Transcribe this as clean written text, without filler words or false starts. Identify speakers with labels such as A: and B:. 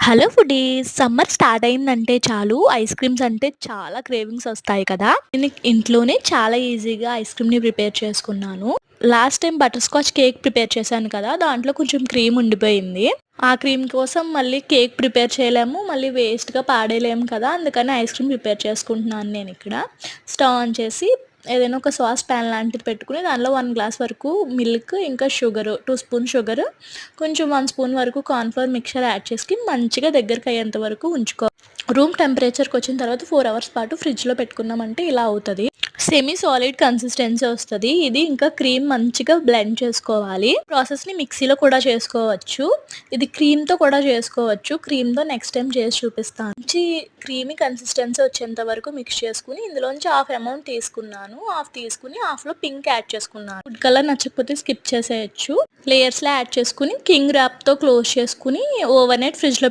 A: Hello foodies! Summer start అయిందంటే చాలు ice creams అంటే చాలా క్రేవింగ్స్ ఒస్తాయి కదా! నేను ఇంట్లోనే చాలా ఈజీగా ఐస్ క్రీమ్‌ని ప్రిపేర్ చేసుకున్నాను. Last time butter scotch cake prepare చేశాను కదా! దాంట్లో కొంచెం క్రీమ్ ఉండిపోయింది. ఆ క్రీమ్ కోసం మళ్ళీ కేక్ ప్రిపేర్ చేయలేము. మళ్ళీ వేస్ట్‌గా పాడేయలేము కదా! అందుకని ఐస్ క్రీమ్ ప్రిపేర్ చేసుకుంటున్నాను నేనిక్కడ. స్టవ్ ఆన్ చేసి ఏదైనా ఒక సాస్ పాన్ లాంటిది పెట్టుకొని దానిలో 1 గ్లాస్ వరకు మిల్క్, ఇంకా షుగరు, 2 స్పూన్ షుగరు, కొంచెం 1 స్పూన్ వరకు కార్న్ ఫ్లోర్ మిక్స్చర్ యాడ్ చేసుకొని మంచిగా దగ్గరకయ్యేంత వరకు ఉంచుకోవాలి. రూమ్ టెంపరేచర్‌కొచ్చిన తర్వాత 4 అవర్స్ పాటు ఫ్రిడ్జ్‌లో పెట్టుకున్నామంటే ఇలా అవుతది. సెమీ సాలిడ్ కన్సిస్టెన్సీ వస్తది. ఇది ఇంకా క్రీమ్ మంచిగా బ్లెండ్ చేసుకోవాలి. ప్రాసెస్‌ని మిక్సీలో కూడా చేసుకోవచ్చు. ఇది క్రీమ్‌తో కూడా చేసుకోవచ్చు. క్రీమ్‌తో నెక్స్ట్ టైమ్ చేసి చూపిస్తాను. మంచి క్రీమీ కన్సిస్టెన్సీ వచ్చేంత వరకు మిక్స్ చేసుకొని ఇందులోంచి హాఫ్ అమౌంట్ తీసుకున్నాను. హాఫ్ తీసుకొని హాఫ్‌లో పింక్ యాడ్ చేసుకున్నాను. ఫుడ్ కలర్ నచ్చకపోతే స్కిప్ చేసేయొచ్చు. లేయర్స్‌లో యాడ్ చేసుకొని కింగ్ ర్యాప్‌తో క్లోజ్ చేసుకొని ఓవర్ నైట్ ఫ్రిడ్జ్‌లో